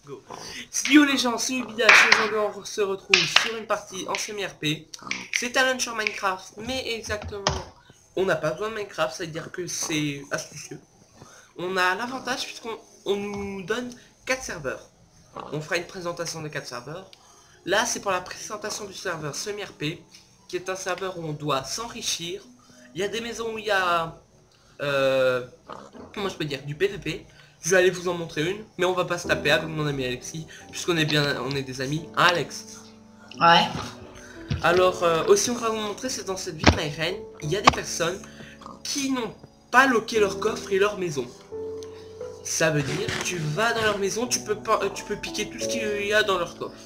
Go. Yo les gens, c'est Ubidash, aujourd'hui on se retrouve sur une partie en semi-RP. C'est un launcher Minecraft, mais exactement, on n'a pas besoin de Minecraft, ça veut dire que c'est astucieux. On a l'avantage puisqu'on nous donne 4 serveurs. On fera une présentation des 4 serveurs. Là c'est pour la présentation du serveur semi-RP, qui est un serveur où on doit s'enrichir. Il y a des maisons où il y a, comment je peux dire, du PVP. Je vais aller vous en montrer une, mais on va pas se taper avec mon ami Alexis, puisqu'on est bien, on est des amis, hein Alex? Ouais. Alors, aussi on va vous montrer, c'est dans cette ville Myren, il y a des personnes qui n'ont pas loqué leur coffre et leur maison. Ça veut dire, tu vas dans leur maison, tu peux piquer tout ce qu'il y a dans leur coffre.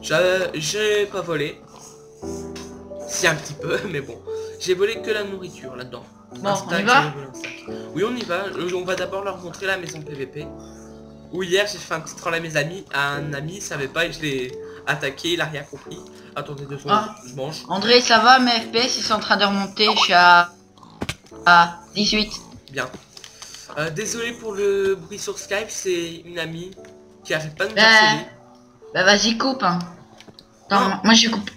J'ai pas volé. Si un petit peu, mais bon. J'ai volé que la nourriture là-dedans. Bon, on y va? Oui, on y va. On va d'abord leur montrer la maison PVP. Où hier, j'ai fait un petit troll à mes amis. À un ami, il savait pas et je l'ai attaqué, il a rien compris. Attendez 2 secondes, Ah. je mange. André, ça va? Mes FPS, ils sont en train de remonter. Je suis à 18. Bien. Désolé pour le bruit sur Skype, c'est une amie qui arrête pas de nous Bah, harceler. bah vas-y, coupe. Hein. Attends, Non. moi je coupe.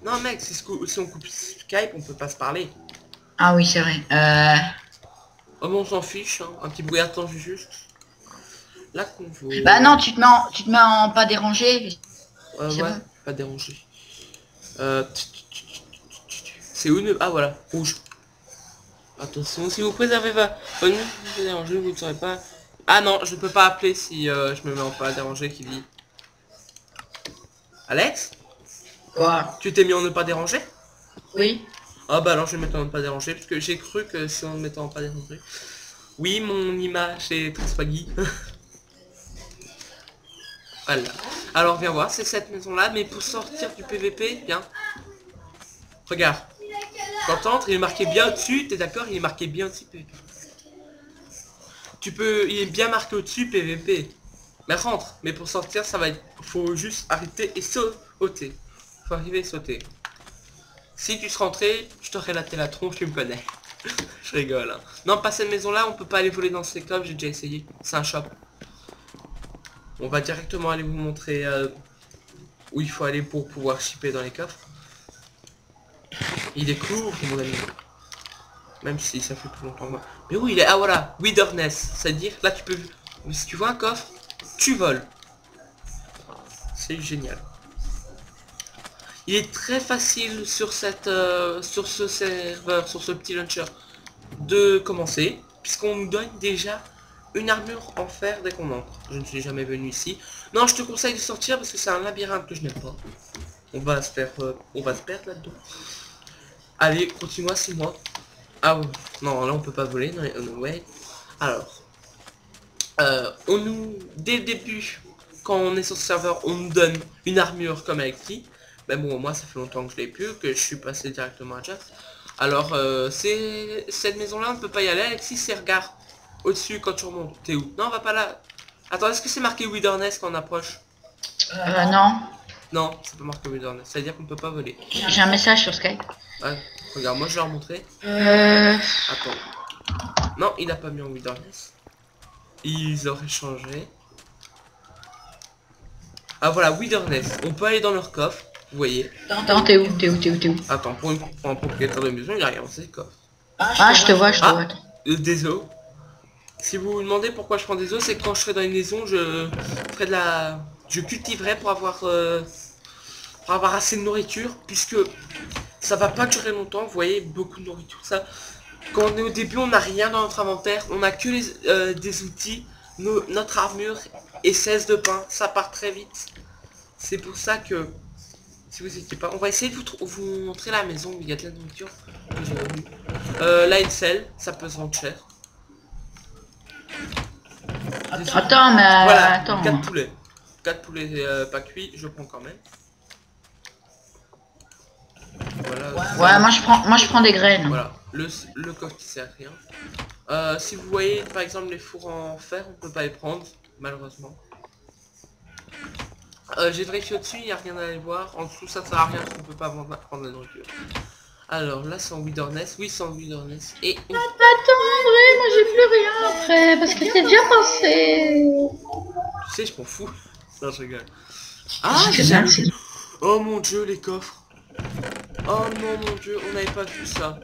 Non mec, si on coupe Skype, on peut pas se parler. Ah oui, c'est vrai. Oh bon, on s'en fiche, hein. Un petit bruit attendu juste. La convo. Bah non, tu te mets en pas dérangé. C'est Ouais, bon. pas dérangé. C'est où ne... Ah voilà, rouge. Attention, si vous préservez pas bonne déranger, vous ne saurez pas. Ah non, je peux pas appeler si je me mets en pas déranger qui dit. Alex? Quoi? Tu t'es mis en ne pas déranger? Oui. Ah bah alors je vais me mettre en ne pas déranger parce que j'ai cru que si on me mettait en pas déranger. Oui, mon image est très swaggy. Voilà. Alors viens voir, c'est cette maison là, mais pour sortir du PVP, viens. Regarde. Quand t'entres, il est marqué bien au-dessus, t'es d'accord? Il est marqué bien au-dessus PVP. Il est bien marqué au-dessus PVP. Mais rentre, mais pour sortir, ça va être... Faut juste arrêter et sauter. Faut arriver et sauter. Si tu serais rentré, je t'aurais laté la tronche, tu me connais. Je rigole. Hein. Non, pas cette maison là, on peut pas aller voler dans ces coffres, j'ai déjà essayé. C'est un shop. On va directement aller vous montrer où il faut aller pour pouvoir shipper dans les coffres. Il est court, mon ami. Même si ça fait plus longtemps que moi. Mais où il est? Ah voilà, Wilderness. C'est-à-dire, là tu peux... Si tu vois un coffre, tu voles. C'est génial. Il est très facile sur cette, sur ce serveur, sur ce petit launcher, de commencer, puisqu'on nous donne déjà une armure en fer dès qu'on entre. Je ne suis jamais venu ici. Non, je te conseille de sortir parce que c'est un labyrinthe que je n'aime pas. On va se faire, on va se perdre là-dedans. Allez, continue-moi, c'est moi. Ah ouais. Non, là on peut pas voler. Non, ouais. Alors, on nous, dès le début, quand on est sur ce serveur, on nous donne une armure comme Alexis. Ben bon, moi ça fait longtemps que je l'ai plus, que je suis passé directement à Jax. Alors, c'est cette maison-là, on ne peut pas y aller. Alexis, c'est regarde au-dessus quand tu remontes. T'es où? Non, on va pas là. Attends, est-ce que c'est marqué Wilderness quand on approche? Non. Non, c'est pas marqué Wilderness. Ça veut dire qu'on peut pas voler. J'ai un message sur Skype. Ouais, regarde, moi je vais leur montrer. Attends. Non, il a pas mis en Wilderness. Ils auraient changé. Ah voilà, Wilderness. On peut aller dans leur coffre, vous voyez. Attends, t'es où? Attends, pour un propriétaire de maison, il a rien dans ses coffres. Ah, je te vois, Ah, Attends. des os. Si vous vous demandez pourquoi je prends des os, c'est que quand je serai dans une maison, je ferai de la... Je cultiverai pour avoir assez de nourriture, puisque ça va pas durer longtemps, vous voyez, beaucoup de nourriture, ça. Quand on est au début, on n'a rien dans notre inventaire, on a que des outils, notre armure et 16 de pain, ça part très vite. C'est pour ça que, si vous étiez pas, on va essayer de vous montrer la maison où il y a de la nourriture. Là, une selle, ça peut se rendre cher. Attends, mais Voilà, attends. 4 poulets. 4 poulets pas cuits, je prends quand même. Voilà. Ouais, moi je prends des graines. Voilà, le coffre qui sert à rien. Si vous voyez par exemple les fours en fer, on peut pas les prendre, malheureusement. J'ai vérifié au-dessus, il n'y a rien à aller voir. En dessous ça sert à rien, on peut pas prendre la nourriture. Alors là c'est en Wilderness, oui c'est en Wilderness. Et Attends André, moi j'ai plus rien après, parce que c'est déjà passé. Tu sais, je m'en fous. Non, je rigole. Ah, C'est j'ai bien, jamais c'est- vu. Oh mon dieu, les coffres. Oh non, mon dieu, on n'avait pas vu ça.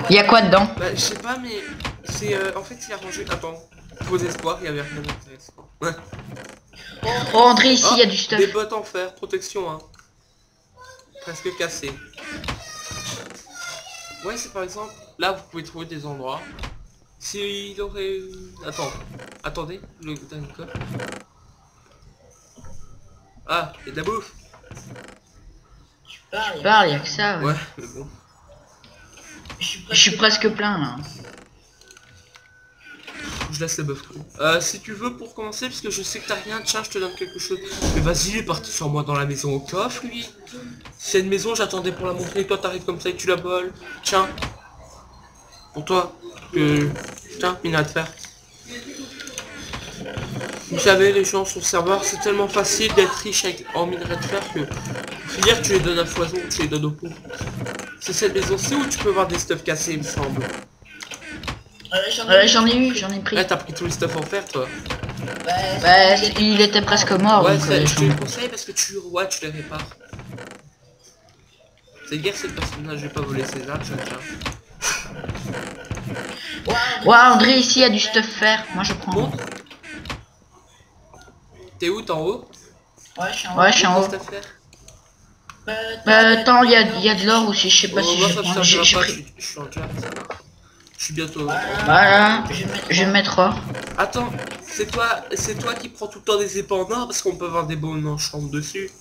Il y a quoi dedans? Bah, je sais pas, mais c'est en fait, c'est arrangé. Attends, faux espoir, il y avait rien d'intéressant. Ouais. Oh, André, ici, Oh, il y a du stuff. des bottes en fer, protection, hein. Presque cassé. Ouais, c'est par exemple, là, vous pouvez trouver des endroits. S'il aurait... Attends, attendez, le dernier coffre. Ah, il y a de la bouffe. Tu parles, il y a que ça. Ouais. Ouais, mais bon. Je suis presque plein, là. Je laisse le bœuf cru. Si tu veux pour commencer, parce que je sais que t'as rien, tiens, je te donne quelque chose. Mais vas-y, il est parti sur moi dans la maison au coffre, lui. C'est une maison, j'attendais pour la montrer, toi t'arrives comme ça et tu la voles. Tiens. Pour toi. Tiens, mine à te faire. Vous savez, les gens sur le serveur, c'est tellement facile d'être riche en minerai de fer que... Pour finir, tu les donnes à foison, tu les donnes au pauvres. C'est cette maison-ci où tu peux voir des stuffs cassés, il me semble. J'en ai pris. Ouais, t'as pris tous les stuffs en fer, toi. Bah, il était presque mort. Ouais, donc, je te le conseille parce que tu les répares. C'est guère cette personne-là, je vais pas voler ses armes, tiens. Ouais, André, ici, il y a du stuff fer. Moi, je prends. Montre. T'es où, t'es en haut? Ouais, je suis en haut. Stuff fer. Attends, il y a de l'or aussi. Je sais pas si moi, je ça prends. me J'ai servira pas, pris. je suis en chat, ça va. Je suis bientôt... Voilà, je vais mettre or. Attends, c'est toi qui prends tout le temps des épées en or parce qu'on peut avoir des bonnes en chambre dessus.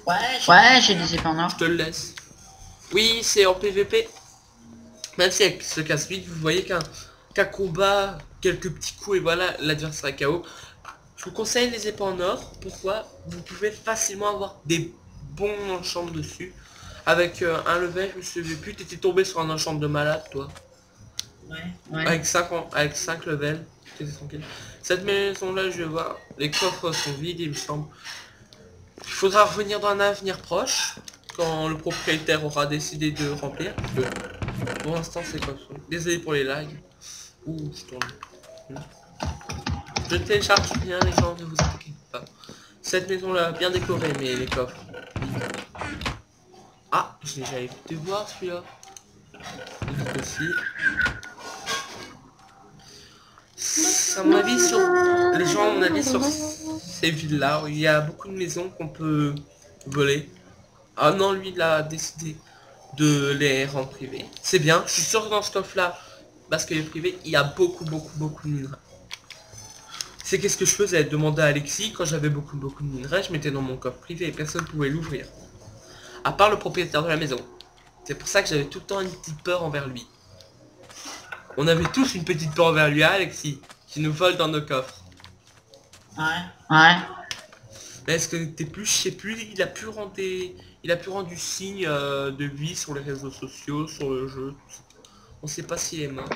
Ouais, j'ai des épées en or. Je te le laisse. Oui, c'est en PVP. Même si avec ce casse vite, vous voyez qu'un combat, quelques petits coups et voilà, l'adversaire est KO. Je vous conseille les épées en or. Pourquoi? Vous pouvez facilement avoir des bons enchantements dessus. Avec un level, je me souviens plus, t'étais tombé sur un enchantement de malade, toi. Ouais. Avec 5 levels, t'étais tranquille. Cette maison-là, je vais voir, les coffres sont vides, il me semble. Il faudra revenir dans un avenir proche, quand le propriétaire aura décidé de remplir. Parce que pour l'instant, c'est comme ça. Désolé pour les lags. Ouh, je tourne. Je ne télécharge rien, les gens, ne vous inquiétez pas. Cette maison-là, bien décorée, mais les coffres. Ah, j'ai déjà été voir celui-là. Aussi. À mon avis, les gens, à mon avis, sur ces villes-là, il y a beaucoup de maisons qu'on peut voler. Ah non, lui, il a décidé de les rendre privés. C'est bien, je suis sûr que dans ce coffre-là, parce qu'il est privé, il y a beaucoup de minerais. C'est qu'est-ce que je faisais? Demander à Alexis, quand j'avais beaucoup de minerais, je mettais dans mon coffre privé et personne ne pouvait l'ouvrir. À part le propriétaire de la maison. C'est pour ça que j'avais tout le temps une petite peur envers lui. On avait tous une petite peur envers lui, hein, Alexis, qui nous vole dans nos coffres. Ouais. Mais est-ce que t'es plus, je sais plus, il a pu rendre du signe de vie sur les réseaux sociaux, sur le jeu. On sait pas s'il est mort.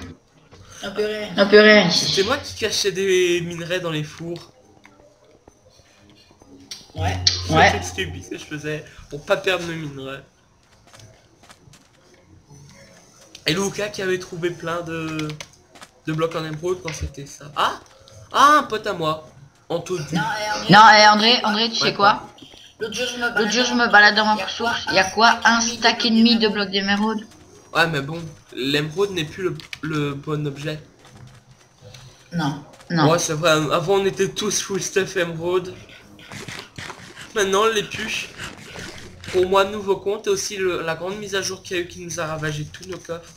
Un peu rien ici. C'est moi qui cachais des minerais dans les fours. Ouais. C'est stupide que je faisais pour pas perdre mes minerais. Et Luca qui avait trouvé plein de blocs en émeraude quand c'était ça. Ah, un pote à moi. Anthony. Non, André, tu sais quoi? L'autre jour, je me balade dans ma source. Il y a quoi? Un stack et demi de blocs d'émeraude. Ouais, mais bon, l'émeraude n'est plus le bon objet. Non. Ouais, c'est vrai, avant on était tous full stuff émeraude. Maintenant, on l'est plus. Pour moi, nouveau compte et aussi la grande mise à jour qu'il y a eu qui nous a ravagé tous nos coffres.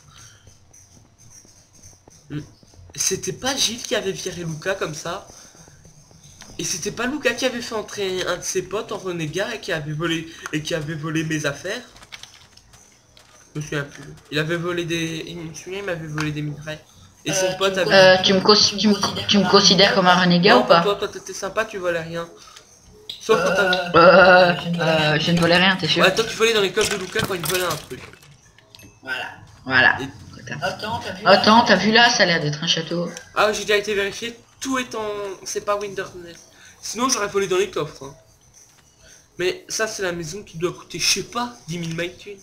C'était pas Gilles qui avait viré Luca comme ça. Et c'était pas Luca qui avait fait entrer un de ses potes en renégat et qui avait volé mes affaires. Je me souviens plus. Il avait volé il m'avait volé des minerais. Et son pote avait... Tu me considères comme un renégat non, ou pas? toi t'étais sympa, tu volais rien. Sauf quand t'as... Je ne volais rien, t'es sûr? Ouais, toi tu volais dans les coffres de Luca quand il volait un truc. Voilà. Et... Attends, t'as vu là? Ça a l'air d'être un château. Ah, j'ai déjà été vérifié, tout est en... C'est pas Wilderness. Sinon j'aurais volé dans les coffres. Hein. Mais ça c'est la maison qui doit coûter, je sais pas, 10 000 mythunes.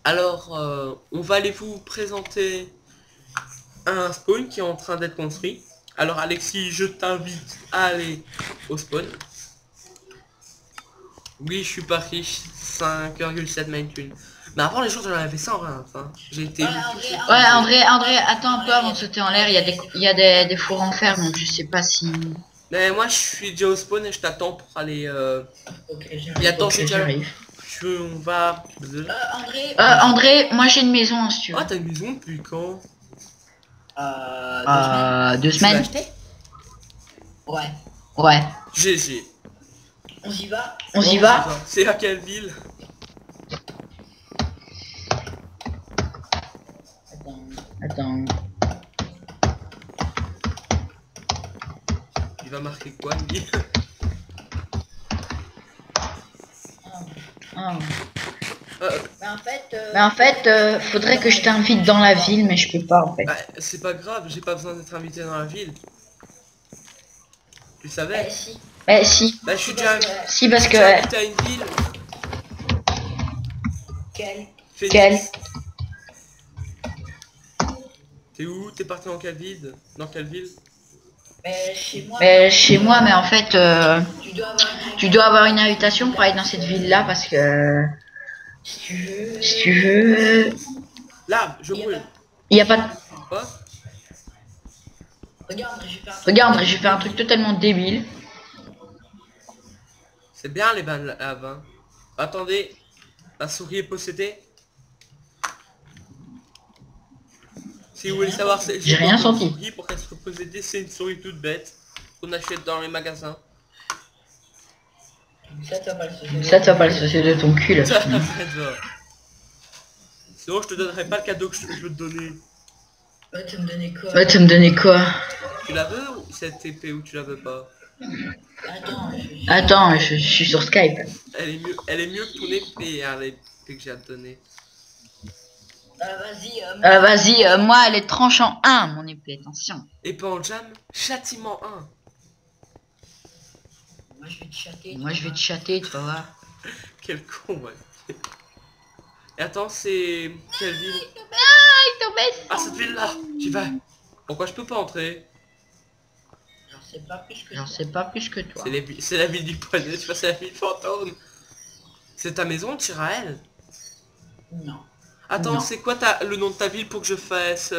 Alors, on va aller vous présenter un spawn qui est en train d'être construit. Alors Alexis, je t'invite à aller au spawn. Oui, je suis pas riche, 5,7 Minecraft. Mais avant les jours j'en avais 120, hein. J'ai été... Ouais, André, attends un peu avant de sauter en l'air. Il y a des fours en fer, donc je sais pas si... Mais moi je suis déjà au spawn et je t'attends pour aller... Et attends, Ok, j'arrive. on va... André, moi j'ai une maison, hein, si tu veux. Ah, t'as une maison depuis quand? 2 Tu l'as semaines. acheté? Ouais. Ouais. GG. On y va. On y Bon, va. c'est à quelle ville? Attends. Il va marquer quoi, lui? Ah. Mais en fait, Faudrait que je t'invite dans la ville, mais je peux pas en fait. Bah, c'est pas grave, j'ai pas besoin d'être invité dans la ville. Tu savais? si. Eh si. Là, je suis déjà Si, parce que... invité à une ville. Quel Phoenix. Quelle? T'es où? T'es parti dans quelle ville? Dans quelle ville? Chez moi. Chez moi, mais en fait, Tu dois avoir une tu dois avoir une invitation pour aller dans cette ville-là, parce que... si tu veux. Si tu veux... Là, je brûle. Il y a pas de... Quoi? Regarde, j'ai fait un truc totalement débile. C'est bien les balles lave. Attendez, la souris est possédée. Si vous voulez savoir, c'est J'ai rien senti. souris pour qu'elle soit possédée, c'est une souris toute bête qu'on achète dans les magasins. Ça, tu vas pas le saucer. Ça, tu vas pas le saucer de ton cul, là. Ça va. Sinon, je te donnerai pas le cadeau que je veux te donner. Ouais, tu me donnais quoi? Ouais, tu me donnais quoi? Tu la veux ou cette épée ou tu la veux pas? Attends, je suis sur Skype. Elle est mieux que ton épée, hein, l'épée que j'ai à te donner. Vas-y, Moi, elle est tranchant 1, mon épée, attention. Épée en jam, châtiment 1. moi je vais te chatter. Moi, je vais te chatter, tu vas voir. Quel con, ouais. Et attends, c'est... Quelle ville? Il tombait. Ah, cette ville-là. J'y vais. Pourquoi je peux pas entrer? J'en sais pas plus que J'en sais pas plus que toi. C'est la ville du poignet, tu vois, c'est la ville fantôme. C'est ta maison, tire à elle. Non. Attends, Non. c'est quoi le nom de ta ville pour que je fasse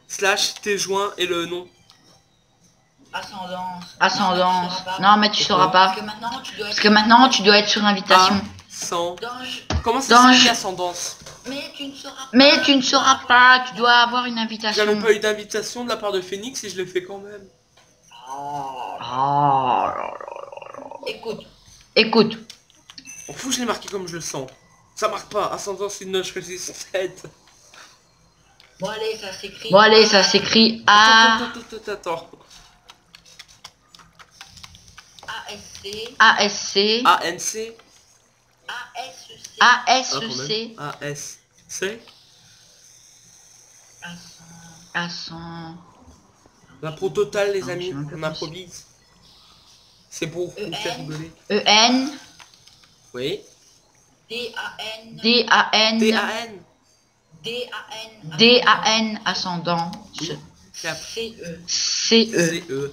slash tes joints et le nom? Ascendance. Non, mais tu sauras pas. Parce que maintenant tu dois être. Parce que maintenant, tu dois être sur invitation. Sans. Dange. Comment ça Dange. s'appelle ascendance? Mais tu ne sauras pas. Mais tu ne sauras pas, tu dois avoir une J'avais invitation. pas eu d'invitation de la part de Phoenix et je l'ai fait quand même. Oh. Écoute. Écoute, On fout, je l'ai marqué comme je le sens. Ça marque pas, ascendance une note, je choisis 7. Bon allez, ça s'écrit. bon allez, ça s'écrit A, Attends. ASC. ASC, ANC. ASC. ASC, ASC. Ascend, L'impro total, les Ah, amis, je sais un peu on plus. improvise. C'est pour vous faire rigoler. EN, Oui. DAN. DAN, DAN. DAN, ascendant, Cap. CE. CE. CE.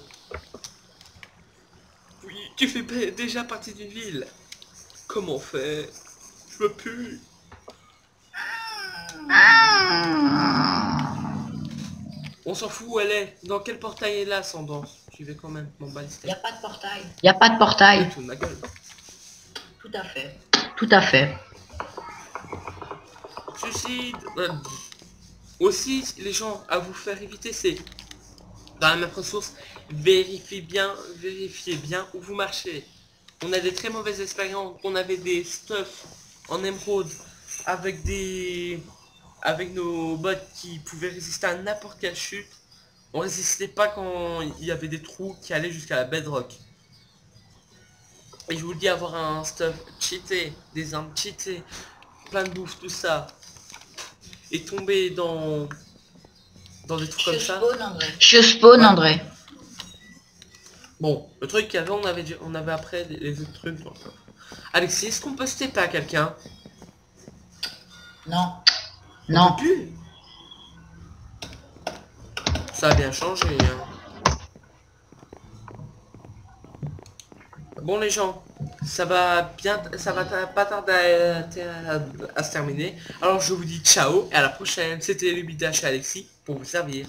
Oui, tu fais déjà partie d'une ville. Comment faire? Je veux plus. On s'en fout où elle est. Dans quel portail est l'ascendance? J'y vais quand même, mon Y balistique. a pas de portail. Y a pas de portail. Tout de ma gueule. Tout à fait. Tout à fait. Suicide. Aussi, les gens à vous faire éviter, c'est dans la même ressource, vérifiez bien où vous marchez. On a des très mauvaises expériences. On avait des stuff en émeraude avec nos bots qui pouvaient résister à n'importe quelle chute. On résistait pas quand il y avait des trous qui allaient jusqu'à la bedrock. Et je vous le dis, avoir un stuff cheaté, des armes cheatées, plein de bouffe, tout ça, et tomber dans des trucs comme ça. Je spawn, André. Bon, le truc qu'il y avait, on avait après les autres trucs. Donc. Alexis, est-ce qu'on peut se taper à quelqu'un? Non. Non. On peut plus. Ça a bien changé, hein. Bon les gens, ça va pas tarder à se terminer. Alors je vous dis ciao et à la prochaine. C'était le Bidache Alexis pour vous servir.